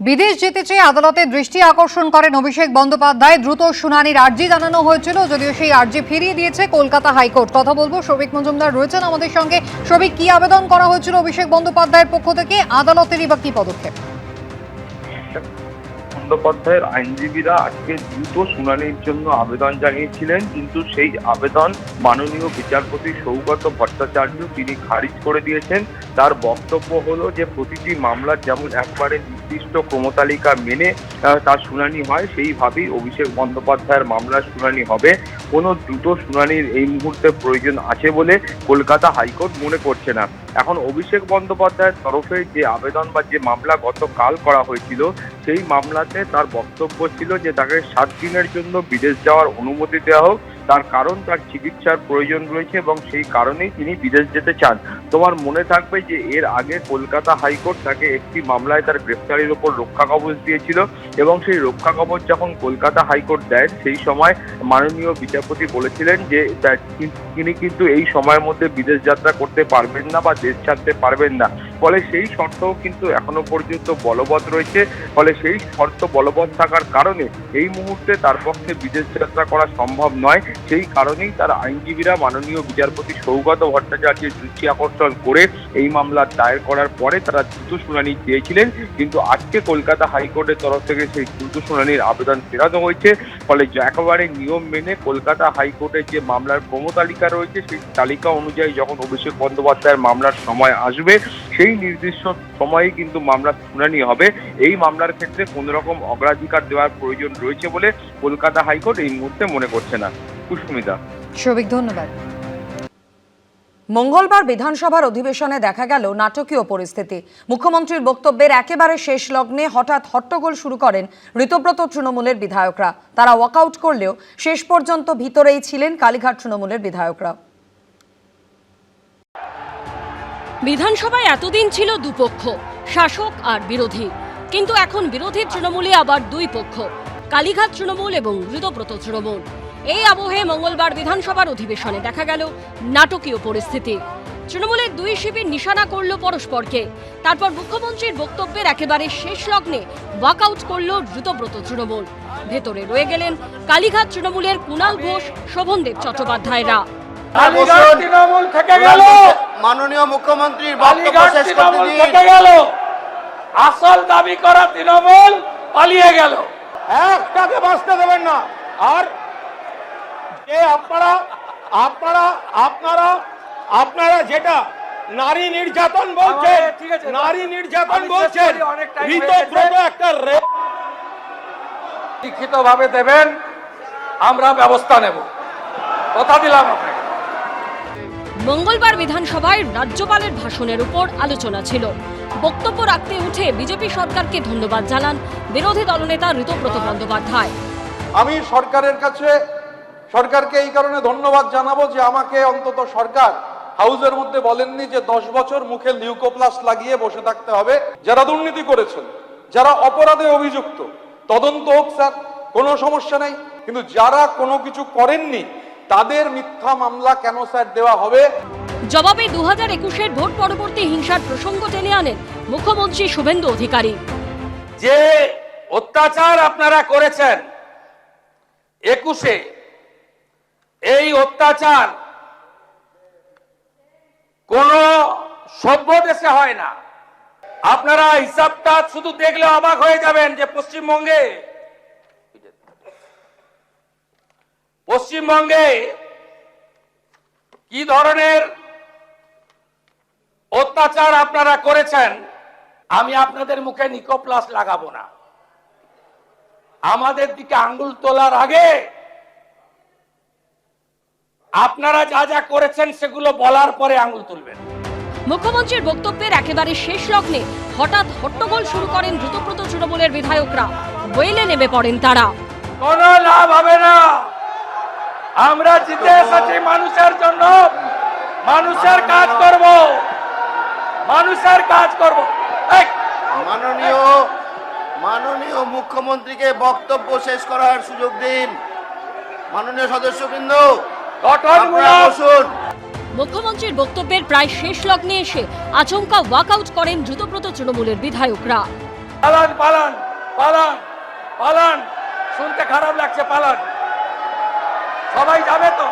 বিদেশ যেতে চেয়ে আদালতে দৃষ্টি আকর্ষণ করেন অভিষেক বন্দ্যোপাধ্যায়। দ্রুত শুনানির আর্জি জানানো হয়েছিল, যদিও সেই আর্জি ফিরিয়ে দিয়েছে কলকাতা হাইকোর্ট। কথা বলবো, শফিক মজুমদার রয়েছেন আমাদের সঙ্গে। শফিক, কি আবেদন করা হয়েছিল অভিষেক বন্দ্যোপাধ্যায়ের পক্ষ থেকে? আদালতেরই বা কি পদক্ষেপ? বন্দ্যোপাধ্যায়ের আইনজীবীরা আজকে দ্রুত শুনানির জন্য আবেদন জানিয়েছিলেন, কিন্তু সেই আবেদন মাননীয় বিচারপতি সৌগত ভট্টাচার্য তিনি খারিজ করে দিয়েছেন। তার বক্তব্য হলো যে প্রতিটি মামলার যেমন একবারে নির্দিষ্ট ক্রমতালিকা মেনে তার শুনানি হয়, সেইভাবেই অভিষেক বন্দ্যোপাধ্যায়ের মামলার শুনানি হবে। কোনো দ্রুত শুনানির এই মুহূর্তে প্রয়োজন আছে বলে কলকাতা হাইকোর্ট মনে করছে না। এখন অভিষেক বন্দ্যোপাধ্যায়ের তরফে যে আবেদন বা যে মামলা গতকাল করা হয়েছিল, সেই মামলাতে তার বক্তব্য ছিল যে তাকে 7 দিনের জন্য বিদেশ যাওয়ার অনুমতি দেওয়া হোক। তার কারণ তার চিকিৎসার প্রয়োজন রয়েছে এবং সেই কারণেই তিনি বিদেশ যেতে চান। তোমার মনে থাকবে যে এর আগে কলকাতা হাইকোর্ট তাকে একটি মামলায় তার গ্রেফতারির ওপর রক্ষা কবচ দিয়েছিল, এবং সেই রক্ষা কবচ যখন কলকাতা হাইকোর্ট দেয় সেই সময় মাননীয় বিচারপতি বলেছিলেন যে তিনি কিন্তু এই সময়ের মধ্যে বিদেশ যাত্রা করতে পারবেন না বা দেশ ছাড়তে পারবেন না। ফলে সেই শর্তও কিন্তু এখনো পর্যন্ত বলবৎ রয়েছে। ফলে সেই শর্ত বলবৎ থাকার কারণে এই মুহূর্তে তার পক্ষে বিদেশ যাত্রা করা সম্ভব নয়। সেই কারণেই তার আইনজীবীরা মাননীয় বিচারপতি সৌগত ভট্টাচার্যের দৃষ্টি আকর্ষণ করে এই মামলা দায়ের করার পরে তারা দ্রুত শুনানি চেয়েছিলেন, কিন্তু আজকে কলকাতা হাইকোর্টের তরফ থেকে সেই দ্রুত শুনানির আবেদন ফেরানো হয়েছে। ফলে একেবারে নিয়ম মেনে কলকাতা হাইকোর্টের যে মামলার ক্রমতালিকা রয়েছে, সেই তালিকা অনুযায়ী যখন অভিষেক বন্দ্যোপাধ্যায়ের মামলার সময় আসবে, সেই নির্দিষ্ট সময়ে কিন্তু মামলার শুনানি হবে। এই মামলার ক্ষেত্রে কোনো রকম অগ্রাধিকার দেওয়ার প্রয়োজন রয়েছে বলে কলকাতা হাইকোর্ট এই মুহূর্তে মনে করছে না। কুসুমিতা। শফিক, ধন্যবাদ। মঙ্গলবার বিধানসভার অধিবেশনে দেখা গেল নাটকীয় পরিস্থিতি। মুখ্যমন্ত্রীর বক্তব্যের একেবারে শেষ লগ্নে হঠাৎ হট্টগোল শুরু করেন ঋতব্রত তৃণমূলের বিধায়করা। তারা ওয়াকআউট করলেও শেষ পর্যন্ত ভিতরেই ছিলেন কালীঘাট তৃণমূলের বিধায়করা। বিধানসভায় এতদিন ছিল দুপক্ষ, শাসক আর বিরোধী, কিন্তু এখন বিরোধী তৃণমূলে আবার দুই পক্ষ, কালীঘাট তৃণমূল এবং ঋতব্রত তৃণমূল। এই আবহে মঙ্গলবার বিধানসভার অধিবেশনে দেখা গেল নাটকীয় পরিস্থিতি। তৃণমূলের দুই শিবির নিশানা করল পরস্পরকে। তারপর মুখ্যমন্ত্রীর বক্তব্যের একেবারে শেষ লগ্নে ওয়াকআউট করল ঋতব্রত তৃণমূল। ভেতরে রয়ে গেলেন কালীঘাট তৃণমূলের কুণাল ঘোষ, শোভনদেব চট্টোপাধ্যায়রা। তৃণমূল থেকে গেল, মাননীয় মুখ্যমন্ত্রীর বক্তব্য শেষ করতে দিন। আসল দাবি করা তৃণমূল পালিয়ে গেল, একটাকে বাঁচতে দেবেন না। আর যে আপনারা যেটা নারী নির্যাতন বলছেন, নারী নির্যাতন বলছেন, ঋতব্রত একটা লিখিত ভাবে দেবেন, আমরা ব্যবস্থা নেব, কথা দিলাম আপনাকে। মঙ্গলবার বিধানসভায় রাজ্যপালের ভাষণের উপর আলোচনা ছিল। বক্তব্য রাখতে উঠে বিজেপি সরকারকে ধন্যবাদ জানান বিরোধী দলনেতা ঋতব্রত বন্দ্যোপাধ্যায়। আমি সরকারকে এই কারণে ধন্যবাদ জানাবো যে আমাকে অন্তত সরকার হাউসের মধ্যে বলেননি যে 10 বছর মুখে লিউকোপ্লাস্ট লাগিয়ে বসে থাকতে হবে। যারা দুর্নীতি করেছেন, যারা অপরাধে অভিযুক্ত, তদন্ত হোক স্যার, কোনো সমস্যা নেই, কিন্তু যারা কোনো কিছু করেননি তাদের মিথ্যা মামলা কেন স্যার দেওয়া হবে? জবাবে 2021-এর ভোট পরবর্তী হিংসার প্রসঙ্গ টেনে আনেন মুখ্যমন্ত্রী শুভেন্দু অধিকারী। যে অত্যাচার আপনারা করেছেন 21-এ, এই অত্যাচার কোন সভ্য দেশে হয় না। আপনারা হিসাবটা শুধু দেখলে অবাক হয়ে যাবেন যে পশ্চিমবঙ্গে কি ধরনের অত্যাচার আপনারা করেছেন। আমি আপনাদের মুখে নিকোপ্লাস্ট লাগাবো না, আমাদের দিকে আঙ্গুল তোলার আগে আপনারা যা যা করেছেন সেগুলো বলার পরে আঙ্গুল তুলবেন। মুখ্যমন্ত্রীর বক্তব্যের একেবারে শেষ লগ্নে হঠাৎ হট্টগোল শুরু করেন ঋতব্রত তৃণমূলের বিধায়করা। ওয়েলে নেমে পড়েন তারা। কোনো লাভ হবে না, আমরা জিতে এসেছি মানুষের জন্য, মানুষের কাজ করব, মানুষের কাজ করব। মাননীয় মুখ্যমন্ত্রীকে বক্তব্য শেষ করার সুযোগ দিন। মাননীয় সদস্যবৃন্দ, মুখ্যমন্ত্রীর বক্তব্যের প্রায় শেষ লগ্নে এসে আচমকা ওয়াকআউট করেন ঋতব্রত তৃণমূলের বিধায়করা। পালান পালান পালান পালান, শুনতে খারাপ লাগছে, পালান। সবাই যাবে তো?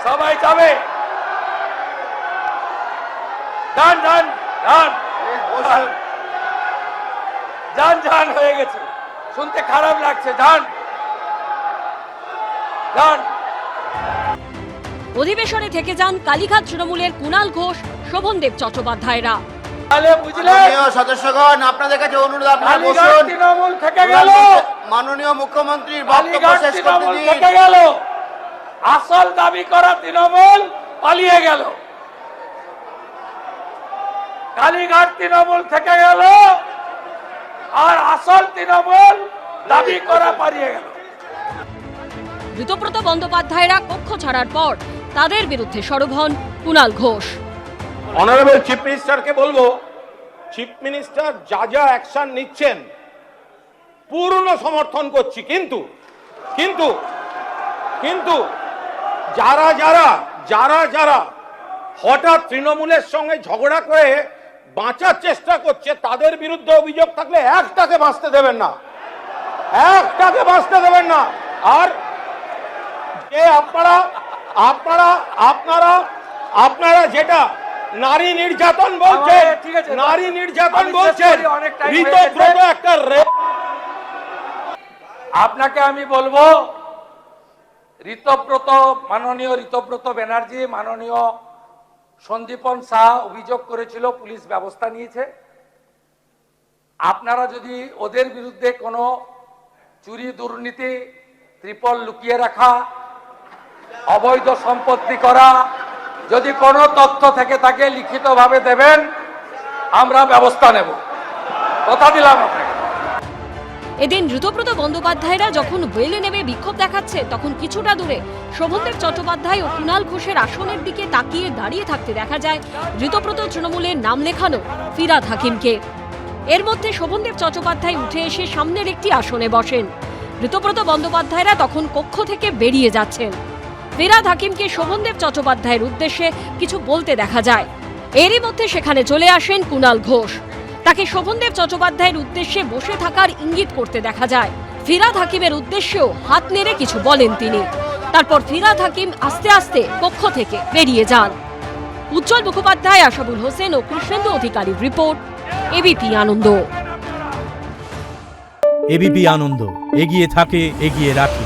সবাই যাবে? যান যান যান যান যান, হয়ে গেছে, শুনতে খারাপ লাগছে, যান যান। অধিবেশনে থেকে যান কালীঘাট তৃণমূলের কুণাল ঘোষ, শোভনদেব চট্টোপাধ্যায়রা। তাহলে বুঝলেন মাননীয় সদস্যগণ, আপনাদের কাছে অনুরোধ, আপনারা কালীঘাট বসুন। তৃণমূল থেকে গেল, মাননীয় মুখ্যমন্ত্রীর বক্তব্য কালীঘাট শেষ করতে তৃণমূল দিন। থেকে গেল, আসল দাবি করা তৃণমূল পালিয়ে গেল। কালীঘাট তৃণমূল থেকে গেল, আর আসল তৃণমূল দাবি করা পালিয়ে গেল। ঋতব্রত বন্দ্যোপাধ্যায়রা কক্ষ ছাড়ার পর তাদের বিরুদ্ধে সরব হন কুণাল ঘোষ। অনারেবল চিফ মিনিস্টারকে বলবো, চিফ মিনিস্টার যা যা অ্যাকশন নিচ্ছেন পূর্ণ সমর্থন করছি, কিন্তু কিন্তু কিন্তু যারা যারা যারা যারা হঠাৎ তৃণমূলের সঙ্গে ঝগড়া করে বাঁচার চেষ্টা করছে তাদের বিরুদ্ধে অভিযোগ থাকলে একটাকে বাঁচতে দেবেন না, একটাকে বাঁচতে দেবেন না। আর যে আপনারা আপনারা আপনারা আপনারা যেটা নারী নির্যাতন বলছেন, ঠিক আছে, নারী নির্যাতন আমি বলছেন, শেষ করি, অনেক time হয়ে ঋতব্রত গেছে। একটা রেপ। আপনাকে আমি বলবো, ঋতব্রত, মাননীয় ঋতব্রত ব্যানার্জি, মাননীয় সন্দীপন শাহ অভিযোগ করেছিল, পুলিশ ব্যবস্থা নিয়েছে। আপনারা যদি ওদের বিরুদ্ধে কোনো চুরি, দুর্নীতি, ত্রিপল লুকিয়ে রাখা, অবৈধ সম্পত্তি করা, যদি কোনো তথ্য থেকে থাকে লিখিতভাবে দেবেন, আমরা ব্যবস্থা নেব, কথা দিলাম আপনাকে। এদিন ঋতব্রত বন্দ্যোপাধ্যায়রা যখন ওয়েলে নেমে বিক্ষোভ দেখাচ্ছে, তখন কিছুটা দূরে শোভনদেব চট্টোপাধ্যায় ও কুণাল ঘোষের আসনের দিকে তাকিয়ে দাঁড়িয়ে থাকতে দেখা যায় ঋতব্রত তৃণমূলের নাম লেখানো ফিরহাদ হাকিমকে। এর মধ্যে শোভনদেব চট্টোপাধ্যায় উঠে এসে সামনের একটি আসনে বসেন। ঋতব্রত বন্দ্যোপাধ্যায়রা তখন কক্ষ থেকে বেরিয়ে যাচ্ছেন। ফিরহাদ হাকিমকে শোভনদেব চট্টোপাধ্যায়ের উদ্দেশ্যে কিছু বলতে দেখা যায়। এরই মধ্যে সেখানে চলে আসেন কুণাল ঘোষ। তাকে শোভনদেব চট্টোপাধ্যায়ের উদ্দেশ্যে বসে থাকার ইঙ্গিত করতে দেখা যায়। ফিরহাদ হাকিমের উদ্দেশ্যেও হাত নেড়ে কিছু বলেন তিনি। তারপর ফিরহাদ হাকিম আস্তে আস্তে কক্ষ থেকে বেরিয়ে যান। উজ্জ্বল মুখোপাধ্যায়, আশাবুল হোসেন ও কৃষ্ণেন্দু অধিকারীর রিপোর্ট, এবিপি আনন্দ। এবিপি আনন্দ, এগিয়ে থাকে, এগিয়ে রাখে।